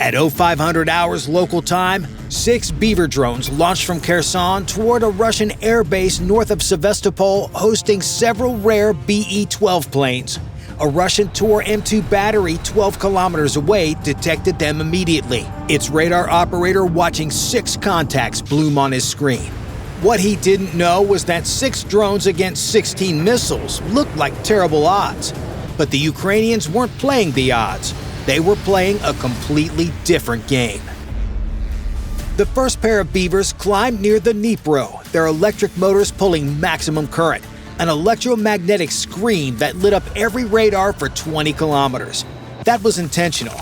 At 0500 hours local time, 6 Beaver drones launched from Kherson toward a Russian air base north of Sevastopol, hosting several rare BE-12 planes. A Russian Tor M2 battery 12 kilometers away detected them immediately. Its radar operator watching 6 contacts bloom on his screen. What he didn't know was that 6 drones against 16 missiles looked like terrible odds. But the Ukrainians weren't playing the odds. They were playing a completely different game. The first pair of Beavers climbed near the Dnipro, their electric motors pulling maximum current, an electromagnetic scream that lit up every radar for 20 kilometers. That was intentional.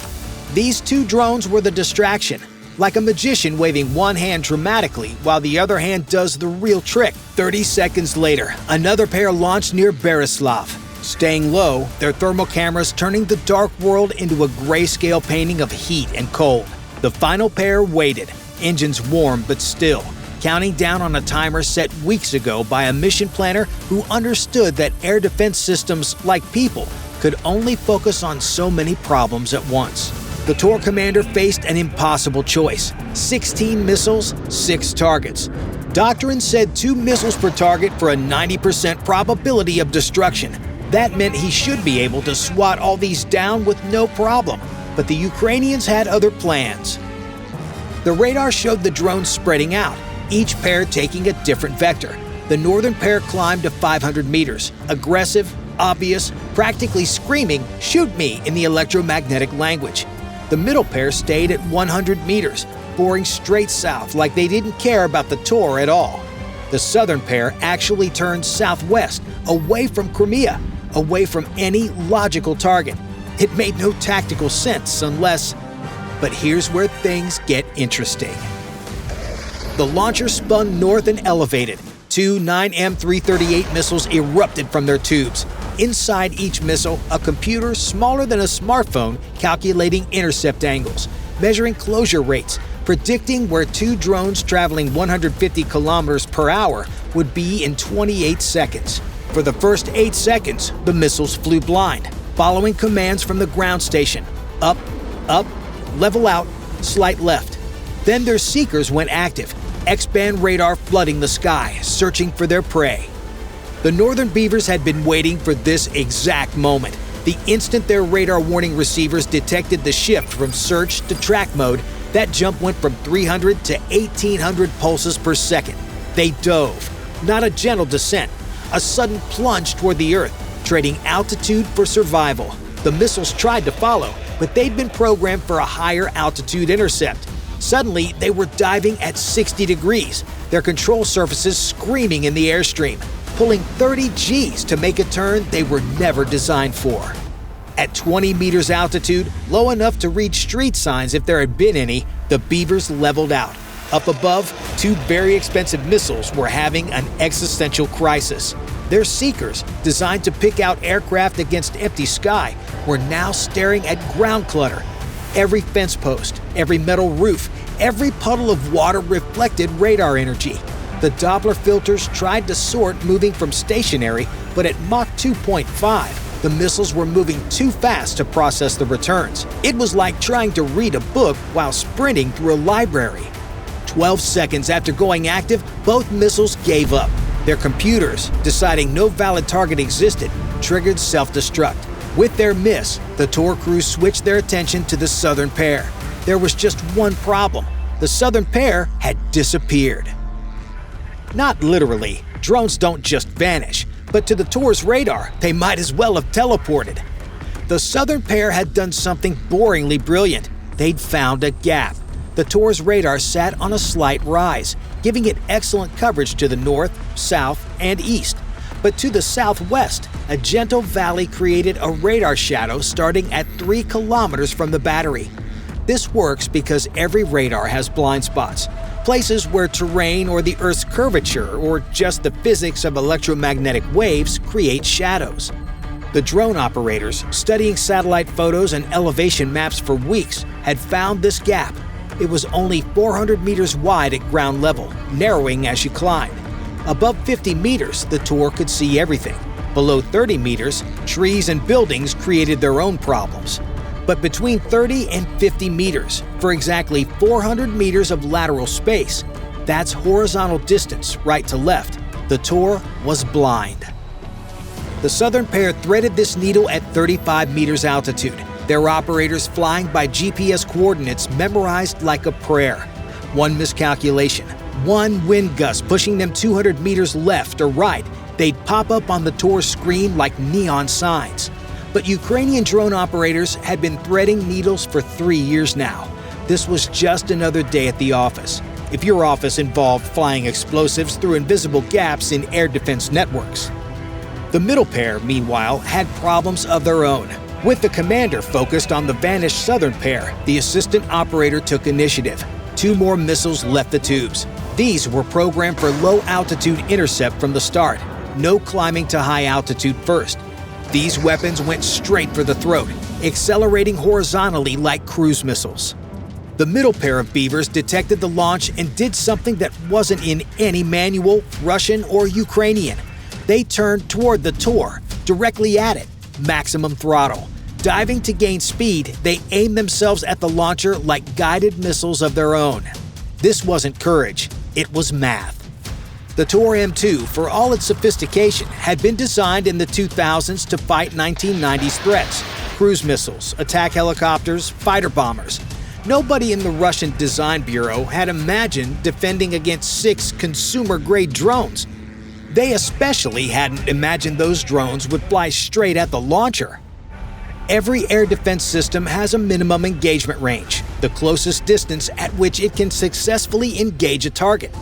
These 2 drones were the distraction, like a magician waving one hand dramatically while the other hand does the real trick. 30 seconds later, another pair launched near Berislav. Staying low, their thermal cameras turning the dark world into a grayscale painting of heat and cold. The final pair waited, engines warm but still, counting down on a timer set weeks ago by a mission planner who understood that air defense systems, like people, could only focus on so many problems at once. The Tor commander faced an impossible choice: 16 missiles, 6 targets. Doctrine said 2 missiles per target for a 90% probability of destruction. That meant he should be able to swat all these down with no problem. But the Ukrainians had other plans. The radar showed the drones spreading out, each pair taking a different vector. The northern pair climbed to 500 meters, aggressive, obvious, practically screaming, "Shoot me," in the electromagnetic language. The middle pair stayed at 100 meters, boring straight south like they didn't care about the Tor at all. The southern pair actually turned southwest, away from Crimea, away from any logical target. It made no tactical sense unless... But here's where things get interesting. The launcher spun north and elevated. 2 9M338 missiles erupted from their tubes. Inside each missile, a computer smaller than a smartphone calculating intercept angles, measuring closure rates, predicting where 2 drones traveling 150 kilometers per hour would be in 28 seconds. For the first 8 seconds, the missiles flew blind, following commands from the ground station: up, level out, slight left. Then their seekers went active, X-band radar flooding the sky, searching for their prey. The northern Beavers had been waiting for this exact moment. The instant their radar warning receivers detected the shift from search to track mode, that jump went from 300 to 1,800 pulses per second. They dove. Not a gentle descent, a sudden plunge toward the Earth, trading altitude for survival. The missiles tried to follow, but they'd been programmed for a higher altitude intercept. Suddenly, they were diving at 60 degrees, their control surfaces screaming in the airstream, pulling 30 Gs to make a turn they were never designed for. At 20 meters altitude, low enough to read street signs if there had been any, the Beavers leveled out. Up above, 2 very expensive missiles were having an existential crisis. Their seekers, designed to pick out aircraft against empty sky, were now staring at ground clutter. Every fence post, every metal roof, every puddle of water reflected radar energy. The Doppler filters tried to sort moving from stationary, but at Mach 2.5, the missiles were moving too fast to process the returns. It was like trying to read a book while sprinting through a library. 12 seconds after going active, both missiles gave up. Their computers, deciding no valid target existed, triggered self-destruct. With their miss, the Tor crew switched their attention to the southern pair. There was just one problem. The southern pair had disappeared. Not literally. Drones don't just vanish. But to the Tor's radar, they might as well have teleported. The southern pair had done something boringly brilliant. They'd found a gap. The Tor's radar sat on a slight rise, giving it excellent coverage to the north, south, and east. But to the southwest, a gentle valley created a radar shadow starting at 3 kilometers from the battery. This works because every radar has blind spots, places where terrain or the Earth's curvature or just the physics of electromagnetic waves create shadows. The drone operators, studying satellite photos and elevation maps for weeks, had found this gap. It was only 400 meters wide at ground level, narrowing as you climbed. Above 50 meters, the Tor could see everything. Below 30 meters, trees and buildings created their own problems. but between 30 and 50 meters for exactly 400 meters of lateral space. That's horizontal distance right to left. The Tor was blind. The southern pair threaded this needle at 35 meters altitude, their operators flying by GPS coordinates memorized like a prayer. One miscalculation, one wind gust pushing them 200 meters left or right, they'd pop up on the Tor's screen like neon signs. But Ukrainian drone operators had been threading needles for 3 years now. This was just another day at the office. If your office involved flying explosives through invisible gaps in air defense networks. The middle pair, meanwhile, had problems of their own. With the commander focused on the vanished southern pair, the assistant operator took initiative. 2 more missiles left the tubes. These were programmed for low-altitude intercept from the start. No climbing to high altitude first. These weapons went straight for the throat, accelerating horizontally like cruise missiles. The middle pair of Beavers detected the launch and did something that wasn't in any manual, Russian or Ukrainian. They turned toward the Tor, directly at it, maximum throttle. Diving to gain speed, they aimed themselves at the launcher like guided missiles of their own. This wasn't courage, it was math. The Tor M2, for all its sophistication, had been designed in the 2000s to fight 1990s threats: cruise missiles, attack helicopters, fighter bombers. Nobody in the Russian Design Bureau had imagined defending against 6 consumer-grade drones. They especially hadn't imagined those drones would fly straight at the launcher. Every air defense system has a minimum engagement range, the closest distance at which it can successfully engage a target.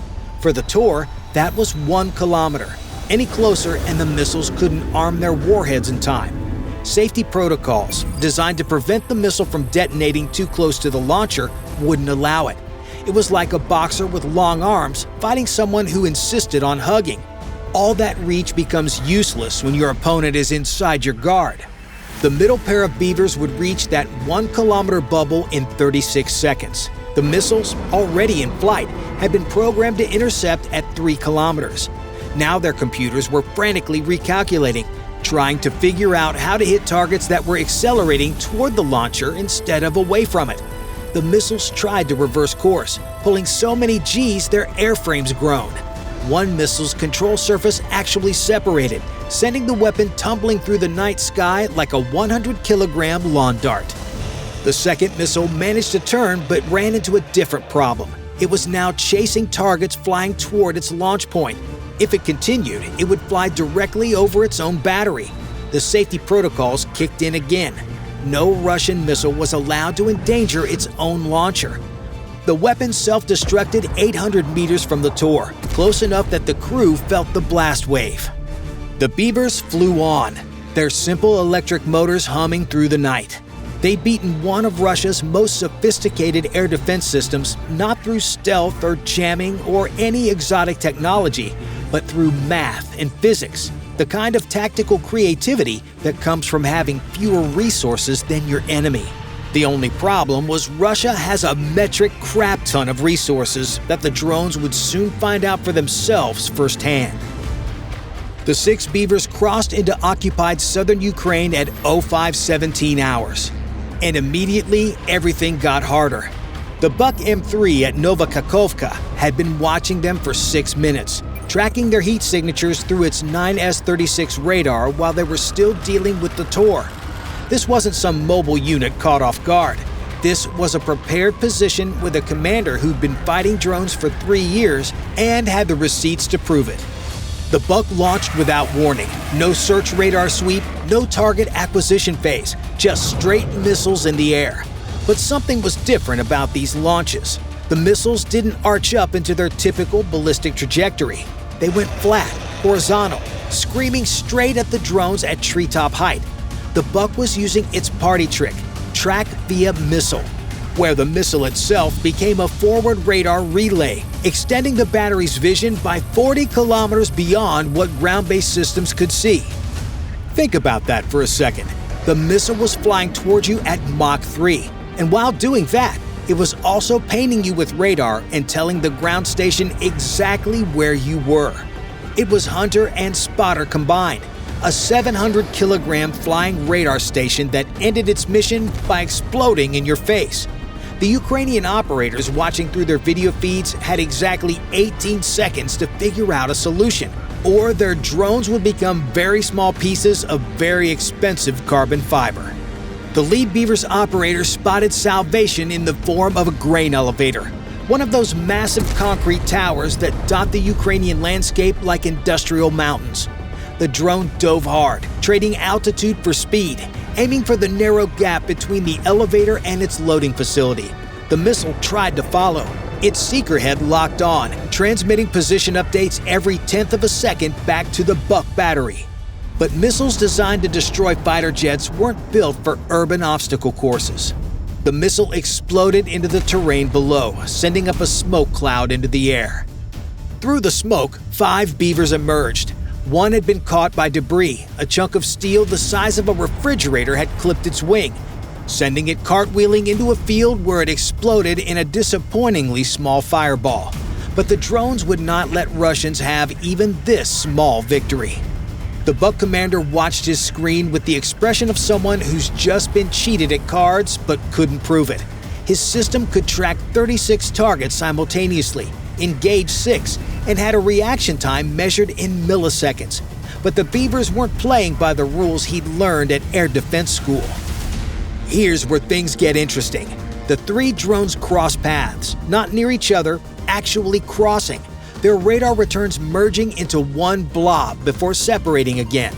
For the Tor, that was 1 kilometer. Any closer and the missiles couldn't arm their warheads in time. Safety protocols, designed to prevent the missile from detonating too close to the launcher, wouldn't allow it. It was like a boxer with long arms fighting someone who insisted on hugging. All that reach becomes useless when your opponent is inside your guard. The middle pair of Beavers would reach that 1 kilometer bubble in 36 seconds. The missiles, already in flight, had been programmed to intercept at 3 kilometers. Now their computers were frantically recalculating, trying to figure out how to hit targets that were accelerating toward the launcher instead of away from it. The missiles tried to reverse course, pulling so many Gs their airframes groaned. One missile's control surface actually separated, sending the weapon tumbling through the night sky like a 100-kilogram lawn dart. The second missile managed to turn but ran into a different problem. It was now chasing targets flying toward its launch point. If it continued, it would fly directly over its own battery. The safety protocols kicked in again. No Russian missile was allowed to endanger its own launcher. The weapon self-destructed 800 meters from the Tor, close enough that the crew felt the blast wave. The Beavers flew on, their simple electric motors humming through the night. They'd beaten one of Russia's most sophisticated air defense systems not through stealth or jamming or any exotic technology, but through math and physics, the kind of tactical creativity that comes from having fewer resources than your enemy. The only problem was Russia has a metric crap ton of resources that the drones would soon find out for themselves firsthand. The 6 Beavers crossed into occupied southern Ukraine at 0517 hours. And immediately, everything got harder. The Buk M3 at Nova Kakhovka had been watching them for 6 minutes, tracking their heat signatures through its 9S-36 radar while they were still dealing with the Tor. This wasn't some mobile unit caught off guard. This was a prepared position with a commander who'd been fighting drones for 3 years and had the receipts to prove it. The Buk launched without warning. No search radar sweep, no target acquisition phase, just straight missiles in the air. But something was different about these launches. The missiles didn't arch up into their typical ballistic trajectory. They went flat, horizontal, screaming straight at the drones at treetop height. The Buk was using its party trick, track via missile, where the missile itself became a forward radar relay, extending the battery's vision by 40 kilometers beyond what ground-based systems could see. Think about that for a second. The missile was flying towards you at Mach 3, and while doing that, it was also painting you with radar and telling the ground station exactly where you were. It was hunter and spotter combined. a 700-kilogram flying radar station that ended its mission by exploding in your face. The Ukrainian operators watching through their video feeds had exactly 18 seconds to figure out a solution, or their drones would become very small pieces of very expensive carbon fiber. The lead Beaver's operators spotted salvation in the form of a grain elevator, one of those massive concrete towers that dot the Ukrainian landscape like industrial mountains. The drone dove hard, trading altitude for speed, aiming for the narrow gap between the elevator and its loading facility. The missile tried to follow. Its seeker head locked on, transmitting position updates every tenth of a second back to the Buk battery. But missiles designed to destroy fighter jets weren't built for urban obstacle courses. The missile exploded into the terrain below, sending up a smoke cloud into the air. Through the smoke, 5 Beavers emerged. One had been caught by debris. A chunk of steel the size of a refrigerator had clipped its wing, sending it cartwheeling into a field where it exploded in a disappointingly small fireball. But the drones would not let Russians have even this small victory. The Buk commander watched his screen with the expression of someone who's just been cheated at cards but couldn't prove it. His system could track 36 targets simultaneously, engage 6, and had a reaction time measured in milliseconds. But the Beavers weren't playing by the rules he'd learned at air defense school. Here's where things get interesting. The 3 drones cross paths, not near each other, actually crossing. Their radar returns merging into one blob before separating again.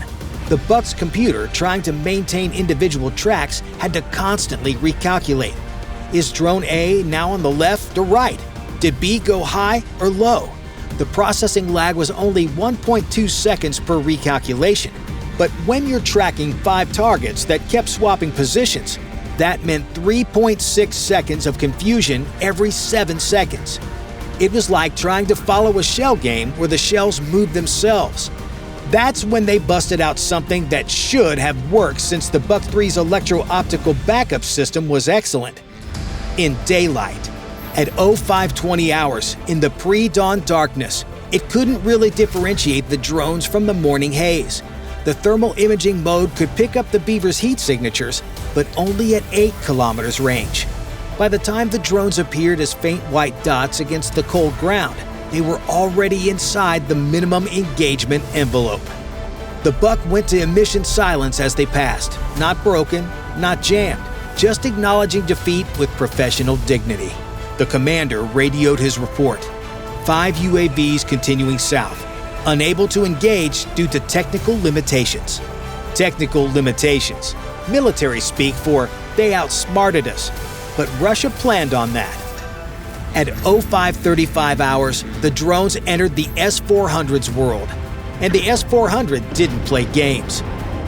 The Buk's computer, trying to maintain individual tracks, had to constantly recalculate. Is drone A now on the left or right? Did B go high or low? The processing lag was only 1.2 seconds per recalculation. But when you're tracking 5 targets that kept swapping positions, that meant 3.6 seconds of confusion every 7 seconds. It was like trying to follow a shell game where the shells moved themselves. That's when they busted out something that should have worked, since the Buk 3's electro-optical backup system was excellent. In daylight, at 0520 hours, in the pre-dawn darkness, it couldn't really differentiate the drones from the morning haze. The thermal imaging mode could pick up the Beaver's heat signatures, but only at 8 kilometers range. By the time the drones appeared as faint white dots against the cold ground, they were already inside the minimum engagement envelope. The Buk went to emission silence as they passed, not broken, not jammed, just acknowledging defeat with professional dignity. The commander radioed his report. 5 UAVs continuing south, unable to engage due to technical limitations. Technical limitations, military speak for they outsmarted us. But Russia planned on that. At 0535 hours, the drones entered the S-400's world. And the S-400 didn't play games.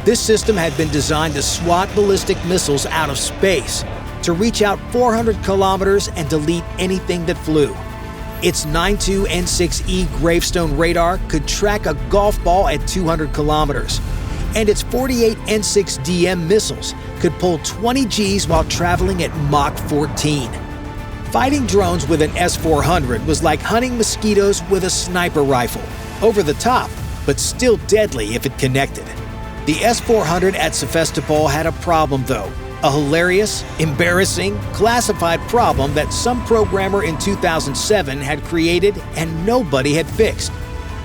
This system had been designed to swat ballistic missiles out of space, to reach out 400 kilometers and delete anything that flew. Its 9.2 N6E gravestone radar could track a golf ball at 200 kilometers. And its 48 N6DM missiles could pull 20 Gs while traveling at Mach 14. Fighting drones with an S-400 was like hunting mosquitoes with a sniper rifle. Over the top, but still deadly if it connected. The S-400 at Sevastopol had a problem though. A hilarious, embarrassing, classified problem that some programmer in 2007 had created and nobody had fixed.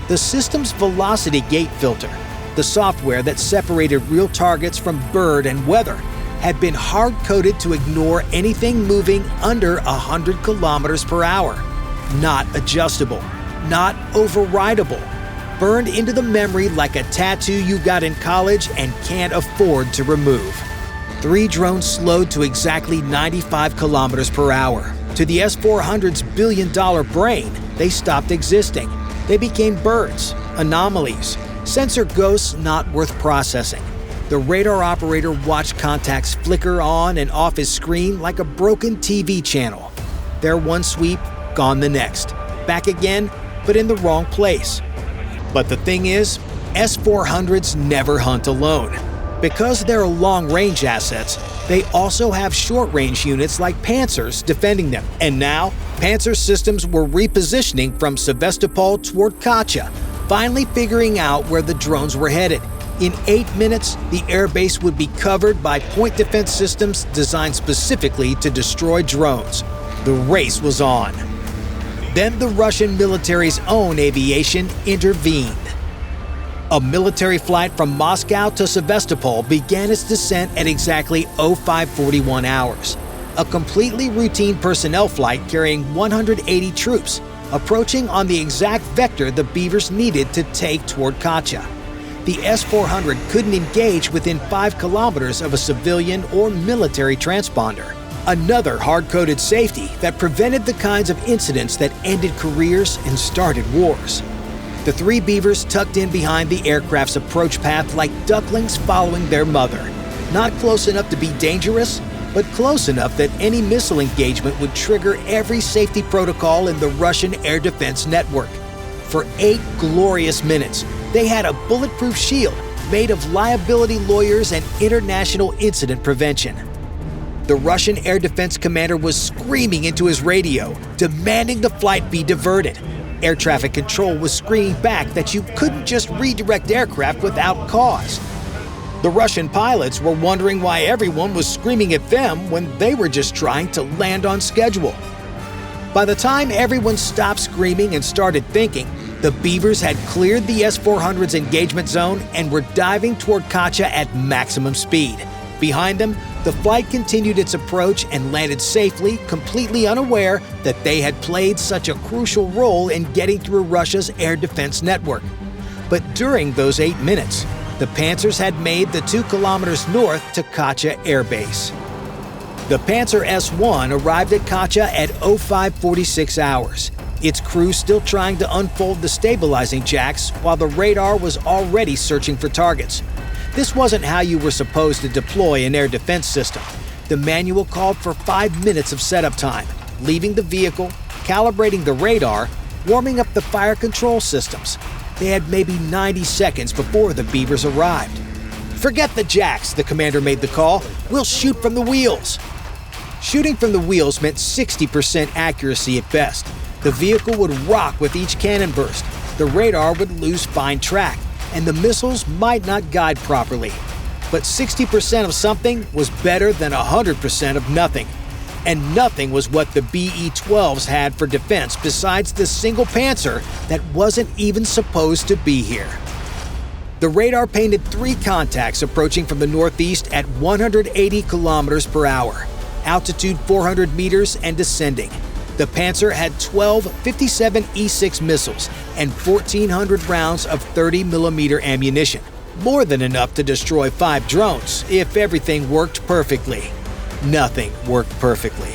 The system's velocity gate filter, the software that separated real targets from bird and weather, had been hard-coded to ignore anything moving under 100 kilometers per hour. Not adjustable, not overridable, burned into the memory like a tattoo you got in college and can't afford to remove. 3 drones slowed to exactly 95 kilometers per hour. To the S-400's billion-dollar brain, they stopped existing. They became birds, anomalies, sensor ghosts not worth processing. The radar operator watched contacts flicker on and off his screen like a broken TV channel. There one sweep, gone the next. Back again, but in the wrong place. But the thing is, S-400s never hunt alone. Because they're long-range assets, they also have short-range units like Panzers defending them. And now, Panzer systems were repositioning from Sevastopol toward Kacha, finally figuring out where the drones were headed. In 8 minutes, the airbase would be covered by point defense systems designed specifically to destroy drones. The race was on. Then the Russian military's own aviation intervened. A military flight from Moscow to Sevastopol began its descent at exactly 0541 hours. A completely routine personnel flight carrying 180 troops, approaching on the exact vector the Beavers needed to take toward Kacha. The S-400 couldn't engage within 5 kilometers of a civilian or military transponder. Another hard-coded safety that prevented the kinds of incidents that ended careers and started wars. The 3 Beavers tucked in behind the aircraft's approach path like ducklings following their mother. Not close enough to be dangerous, but close enough that any missile engagement would trigger every safety protocol in the Russian air defense network. For 8 glorious minutes, they had a bulletproof shield made of liability lawyers and international incident prevention. The Russian air defense commander was screaming into his radio, demanding the flight be diverted. Air traffic control was screaming back that you couldn't just redirect aircraft without cause. The Russian pilots were wondering why everyone was screaming at them when they were just trying to land on schedule. By the time everyone stopped screaming and started thinking, the Beavers had cleared the S-400's engagement zone and were diving toward Kacha at maximum speed. Behind them, the flight continued its approach and landed safely, completely unaware that they had played such a crucial role in getting through Russia's air defense network. But during those 8 minutes, the Panzers had made the 2 kilometers north to Kacha Air Base. The Panzer S-1 arrived at Kacha at 0546 hours. Its crew still trying to unfold the stabilizing jacks while the radar was already searching for targets. This wasn't how you were supposed to deploy an air defense system. The manual called for 5 minutes of setup time, leaving the vehicle, calibrating the radar, warming up the fire control systems. They had maybe 90 seconds before the Beavers arrived. "Forget the jacks," the commander made the call. "We'll shoot from the wheels." Shooting from the wheels meant 60% accuracy at best. The vehicle would rock with each cannon burst, the radar would lose fine track, and the missiles might not guide properly. But 60% of something was better than 100% of nothing. And nothing was what the BE-12s had for defense besides the single Panzer that wasn't even supposed to be here. The radar painted 3 contacts approaching from the northeast at 180 kilometers per hour, altitude 400 meters and descending. The Panzer had 12 57 E-6 missiles and 1,400 rounds of 30mm ammunition, more than enough to destroy 5 drones if everything worked perfectly. Nothing worked perfectly.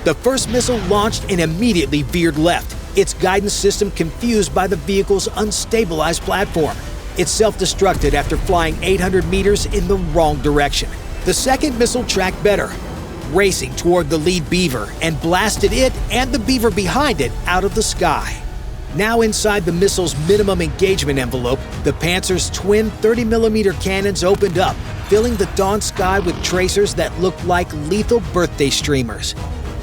The first missile launched and immediately veered left, its guidance system confused by the vehicle's unstabilized platform. It self-destructed after flying 800 meters in the wrong direction. The second missile tracked better, racing toward the lead Beaver, and blasted it and the Beaver behind it out of the sky. Now inside the missile's minimum engagement envelope, the Panzer's twin 30mm cannons opened up, filling the dawn sky with tracers that looked like lethal birthday streamers.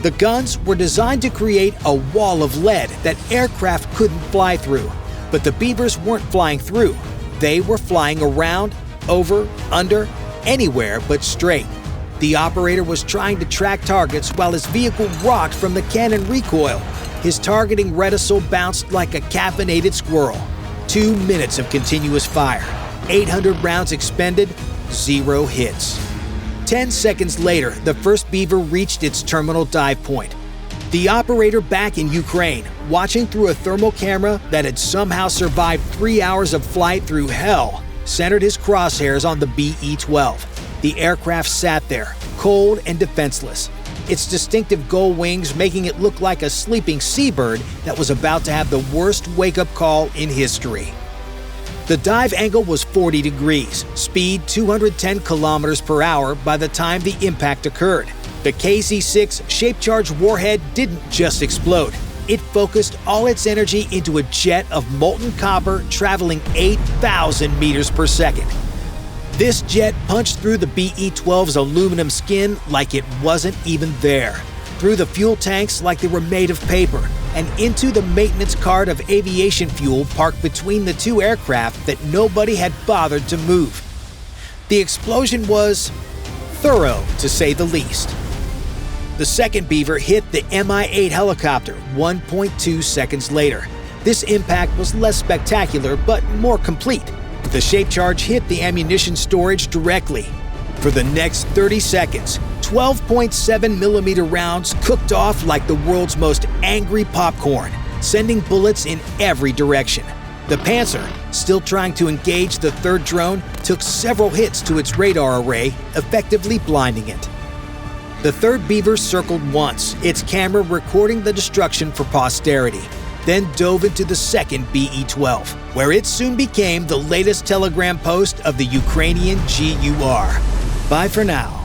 The guns were designed to create a wall of lead that aircraft couldn't fly through. But the Beavers weren't flying through. They were flying around, over, under, anywhere but straight. The operator was trying to track targets while his vehicle rocked from the cannon recoil. His targeting reticule bounced like a caffeinated squirrel. 2 minutes of continuous fire. 800 rounds expended, 0 hits. 10 seconds later, the first Beaver reached its terminal dive point. The operator back in Ukraine, watching through a thermal camera that had somehow survived 3 hours of flight through hell, centered his crosshairs on the BE-12. The aircraft sat there, cold and defenseless, its distinctive gull wings making it look like a sleeping seabird that was about to have the worst wake-up call in history. The dive angle was 40 degrees, speed 210 kilometers per hour by the time the impact occurred. The KZ-6 shape-charged warhead didn't just explode. It focused all its energy into a jet of molten copper traveling 8,000 meters per second. This jet punched through the BE-12's aluminum skin like it wasn't even there. through the fuel tanks like they were made of paper, and into the maintenance cart of aviation fuel parked between the two aircraft that nobody had bothered to move. The explosion was thorough, to say the least. The second Beaver hit the Mi-8 helicopter 1.2 seconds later. This impact was less spectacular, but more complete. The shape charge hit the ammunition storage directly. For the next 30 seconds, 12.7mm rounds cooked off like the world's most angry popcorn, sending bullets in every direction. The Panzer, still trying to engage the third drone, took several hits to its radar array, effectively blinding it. The third Beaver circled once, its camera recording the destruction for posterity, then dove into the second BE-12, where it soon became the latest telegram post of the Ukrainian GUR. Bye for now.